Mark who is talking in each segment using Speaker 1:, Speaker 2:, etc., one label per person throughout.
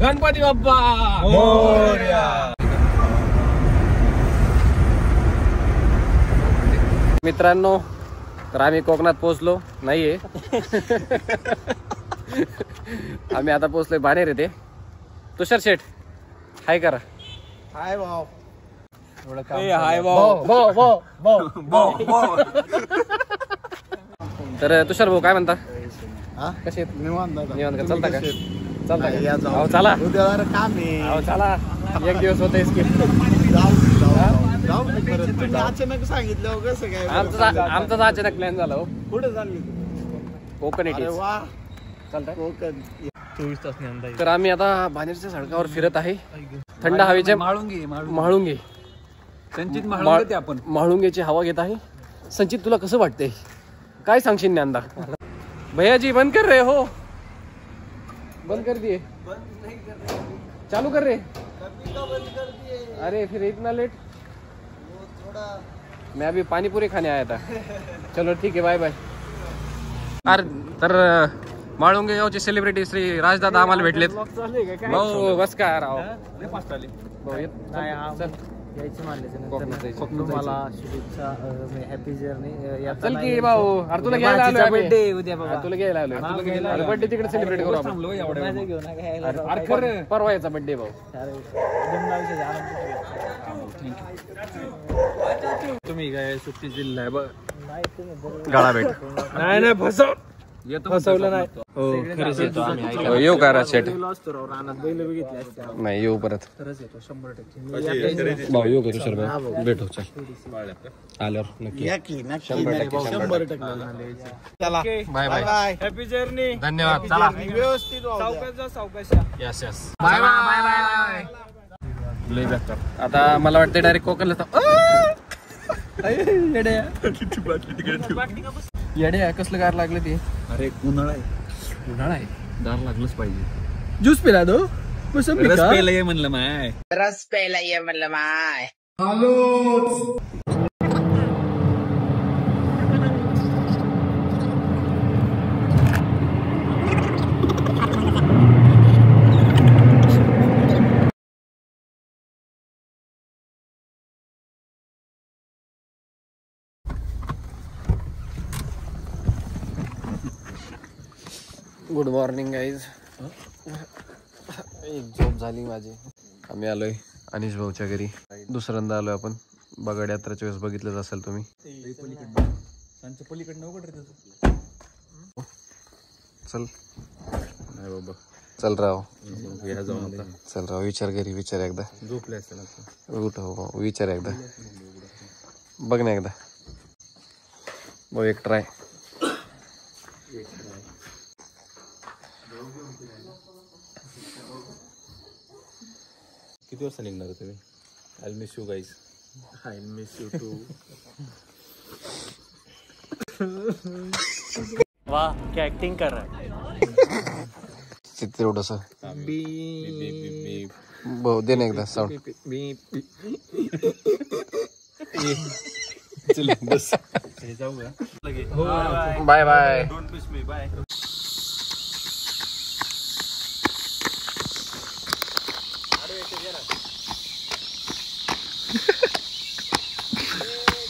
Speaker 1: गणपती बाप्पा मोरया. मित्रांनो, तर आम्ही कोकणात पोहोचलो नाहीये. आम्ही आता पोहोचलोय बाणेर येथे. तुषार शेठ हाय करा.
Speaker 2: हाय भाऊ.
Speaker 1: हाय भाऊ. तर तुषार भाऊ काय म्हणता? कसे निवांत चालता का? चालता का? चला
Speaker 2: उद्या काम आहे.
Speaker 1: चला एक दिवस होत
Speaker 2: अचानक सांगितलं कसं काय?
Speaker 1: आमचा अचानक प्लॅन झाला.
Speaker 2: कुठे चालली?
Speaker 1: कोकण
Speaker 2: अरे वा,
Speaker 1: चालतंय.
Speaker 2: कोकण 24 तास नाही.
Speaker 1: तर आम्ही आता बाणेरच्या सडकावर फिरत आहे. थंड हवेच्या म्हाळुंगे
Speaker 3: संचित म्हाळुंगे आपण
Speaker 1: म्हाळुंगेची हवा घेत आहे. संचित तुला कसं वाटतंय? काय सांगशील ज्ञानदा? भैया जी बंद कर रहे हो? बंद कर दिए. चालू कर रे. अरे फिर इतना लेट. मैं अभी पानी पूरी खाने आया था. चलो ठीक है, बाय बाय. अरे तर म्हाळुंगे गावचे सेलिब्रिटी श्री राजदादा आम्हाला भेटलेत. भाऊ बस काय राव.
Speaker 2: तुम्हाला शुभेच्छा. Happy journey.
Speaker 1: चल की भाऊ. अरे तुला घ्यायला आलोय.
Speaker 2: बर्थडे उद्या बाबा.
Speaker 1: तुला घ्यायला आलोय. बर्थडे तिकडे सेलिब्रेट करू आपण. अरे खरं परवा याचा बर्थडे भाऊ.
Speaker 3: तुम्ही काय सुट्टी दिली आहे बघ.
Speaker 1: गाळा भेट.
Speaker 3: नाही फसव.
Speaker 1: फसवलं नाही.
Speaker 3: हो खरंच येतो आम्ही.
Speaker 1: येऊ का राजशेठ?
Speaker 2: रानात बैल बघितले.
Speaker 1: नाही येऊ परत.
Speaker 2: खरंच येतो 100%.
Speaker 1: भाऊ येऊ का तुषार भाऊ? भेटू चल आल्यावर नक्की.
Speaker 2: 100%. चला
Speaker 1: बाय बाय.
Speaker 3: Happy journey.
Speaker 1: धन्यवाद. चला
Speaker 2: व्यवस्थित
Speaker 3: सावकाश.
Speaker 1: Yes yes. Bye bye bye. लय बेकार. आता मला वाटतं डायरेक्ट कोकणला येड्या कसलं गार लागलं ते.
Speaker 3: अरे उन्हाळा आहे. दार लागलंच पाहिजे.
Speaker 2: ज्यूस पिला दो.
Speaker 3: रस प्यायला ये म्हणलं माय.
Speaker 1: Good morning guys. एक झोप झाली माझी. आम्ही आलोय अनिश भाऊच्या घरी. दुसऱ्यांदा आलोय आपण. बगड यात्राच्या वेळेस बघितलंच असेल तुम्ही. चल नाही बाबा. चल राव. चल राव. विचार घरी. विचार एकदा.
Speaker 3: झोपले असेल.
Speaker 1: उठ हो. विचार एकदा. बघ ना एकदा. भाऊ एक ट्राय.
Speaker 3: किती वाजता निघणार तुम्ही? I miss you guys.
Speaker 2: I miss you too. वाह क्या एक्टिंग कर रहा है.
Speaker 1: तेवढस भाऊ दे ना एकदा sound. Bye bye.
Speaker 3: Don't miss me. Bye.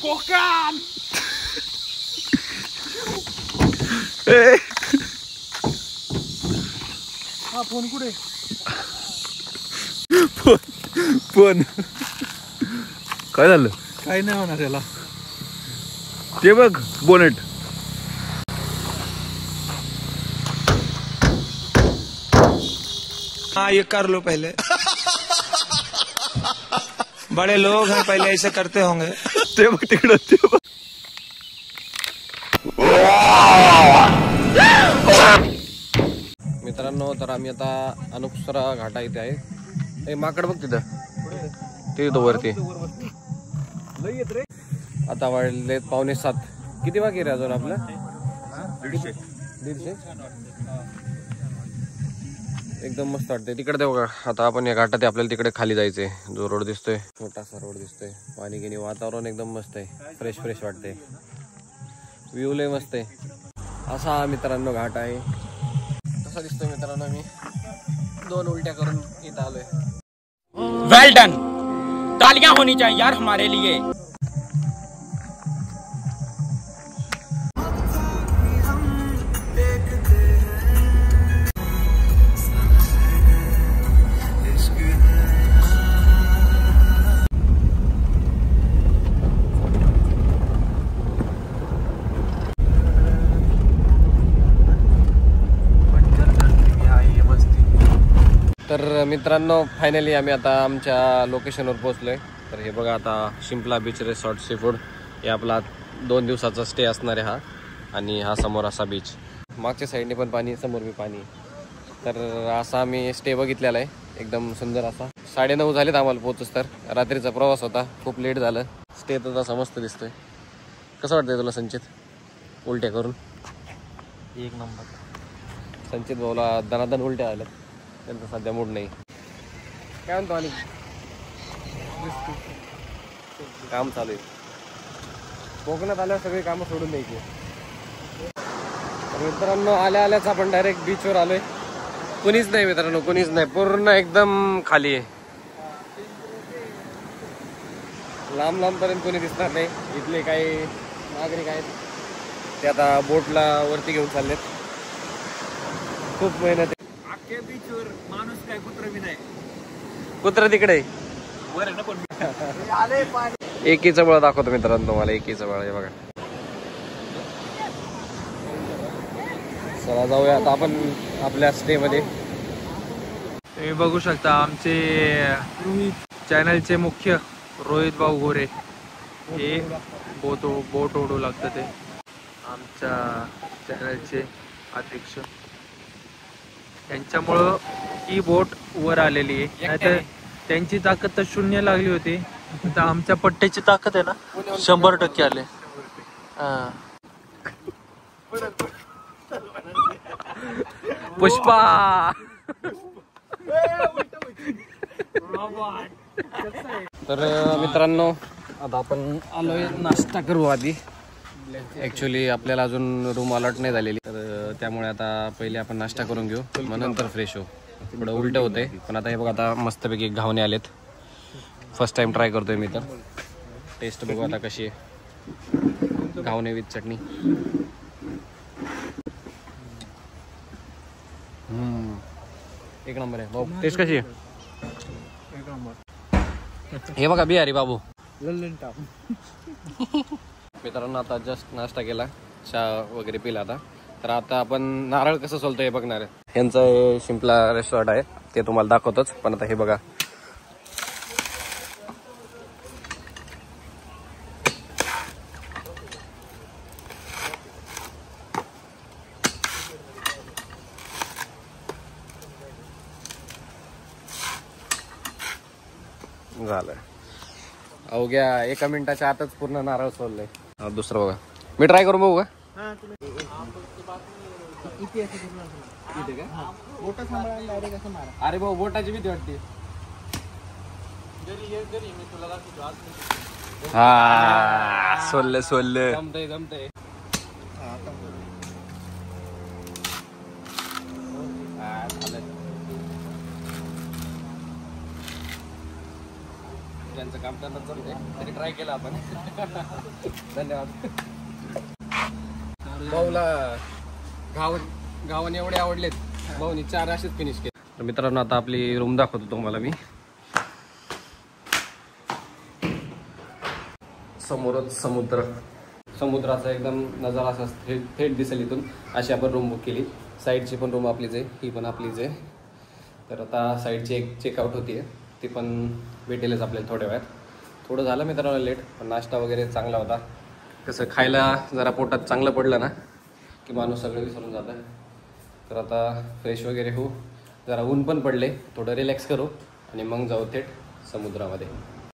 Speaker 2: Konkan. हा फोन कुठे?
Speaker 3: फोन
Speaker 1: काय झालं?
Speaker 3: काय नाही होणार त्याला. ते बघ बोनेट.
Speaker 4: हाँ ये कर लो पहले. बड़े लोग हैं पहले ऐसे करते होंगे.
Speaker 3: ते बघ तिकडं. ते बघ.
Speaker 1: मित्रांनो, तर आम्ही आता अनुपसरा घाटा इथे आहे. ए माकड बघ तिथं. ते तो वरती. आता वाढले 6:45. किती बाकी रे अजून आपलं? 150. एकदम मस्त वाटते. तिकडे ते बघा. आता आपण या घाटात आपल्याला तिकडे खाली जायचंय. जो रोड दिसतोय छोटासा रोड दिसतोय. पाणी गिनी. वातावरण एकदम मस्त आहे. फ्रेश फ्रेश वाटते. व्ह्यू लय मस्त आहे. असा मित्रांनो घाट आहे. कसा दिसतोय मित्रांनो? मी 2 उलट्या करून इथं आलोय.
Speaker 5: वेल डन, तालियां होनी चाहिए यार हमारे लिए.
Speaker 1: तर मित्रांनो फायनली आम्ही आता आमच्या लोकेशनवर पोहोचलोय. तर हे बघा आता शिंपला बीच रिसॉर्ट सी फूड हे आपला 2 दिवसाचा स्टे असणार आहे हा. आणि हा समोर असा बीच, मागच्या साईडने पण पाणी, समोर बी पाणी. तर असा आम्ही स्टे बघितलेला आहे एकदम सुंदर असा. 9:30 झालेत आम्हाला पोहोचच. तर रात्रीचा प्रवास होता, खूप लेट झालं. स्टे तर तसा मस्त दिसतोय. कसं वाटतंय तुला संचित उलट्या करून?
Speaker 2: 1 नंबर.
Speaker 1: संचित भाऊला दनादन उलट्या आल्या, त्यांचा सध्या मूड नाही. काय म्हणतो? आणि काम चालू आहे. कोकणात आल्यावर सगळी कामं सोडून द्यायची. मित्रांनो आल्या आल्याच आपण डायरेक्ट बीचवर आलोय. कोणीच नाही मित्रांनो, कोणीच नाही. पूर्ण एकदम खाली आहे. लांब लांबपर्यंत कोणी दिसणार नाही. इथले काही नागरिक आहेत ते आता बोटला वरती घेऊन चाललेत. खूप मेहनत आहे.
Speaker 2: बीचवर माणूस काय कुत्र बी नाही.
Speaker 1: कुत्र तिकडे
Speaker 2: वर ना पण
Speaker 1: एकीचं बळ दाखवतो मित्रांनो तुम्हाला. एकीचं बळ हे बघा. चला जाऊया आता आपण आपल्या स्टे मध्ये.
Speaker 3: तुम्ही बघू शकता आमचे चॅनलचे मुख्य रोहित भाऊ गोरे हे बोट ओढू लागतं. ते आमच्या चॅनलचे अध्यक्ष, त्यांच्यामुळं ही बोट वर आलेली आहे. नाहीतर त्यांची ताकद तर 0 लागली होती. आता आमच्या पट्ट्याची ताकद आहे ना 100% आले.
Speaker 1: पुष्पा. तर मित्रांनो आता आपण आलोय, नाश्ता करू आधी. ॲक्च्युली आपल्याला अजून रूम अलॉट नाही झालेली, तर त्यामुळे आता पहिले आपण नाश्ता करून घेऊ, मग नंतर फ्रेश होऊ. थोडं उलटं होतंय, पण आता हे बघा आता मस्तपैकी घावणे आलेत. फर्स्ट टाइम ट्राय करतोय मी, तर टेस्ट बघू आता कशी आहे. घावणे विथ चटणी. एक नंबर आहे भाऊ. टेस्ट कशी आहे? हे बघा बिहारी बाबू. मित्रांनो आता जस्ट नाश्ता केला, चहा वगैरे पिला. तर आता आपण नारळ कसं सोलतोय हे बघणार आहे. यांचं हे शिंपला रेस्टॉरंट आहे, ते तुम्हाला दाखवतोच. पण आता हे बघा, झालं अवघ्या 1 मिनिटाच्या आतच पूर्ण नारळ सोललंय. दुसरं बघा, मी ट्राय करून बघू का? अरे भाऊ बोटाची भीती वाटते. हा सोललं जमतंय जमतंय. त्यांचं काम त्यांना जमतंय, तरी ट्राय केलं आपण. धन्यवाद. भाऊला गावाने एवढे आवडलेत, भाऊनी 4 असेच फिनिश केले. तर मित्रांनो आता आपली रूम दाखवतो तुम्हाला मी. समोरच समुद्राचा एकदम नजारा असा थेट दिसेल इथून. अशी आपण रूम बुक केली. साईडची पण रूम आपलीच आहे, ही पण आपलीच आहे. तर आता साईडची एक चेकआउट होती आहे, ती पण भेटेलच आपल्याला थोड्या वेळात. थोडं झालं मित्रांनो लेट, पण नाश्ता वगैरे चांगला होता. कसं खायला जरा पोटात चांगलं पडलं ना की माणूस सगळं विसरून जातं. तर आता फ्रेश वगैरे होऊ, जरा ऊन पण पडले, थोडं रिलॅक्स करू आणि मग जाऊ थेट समुद्रामध्ये.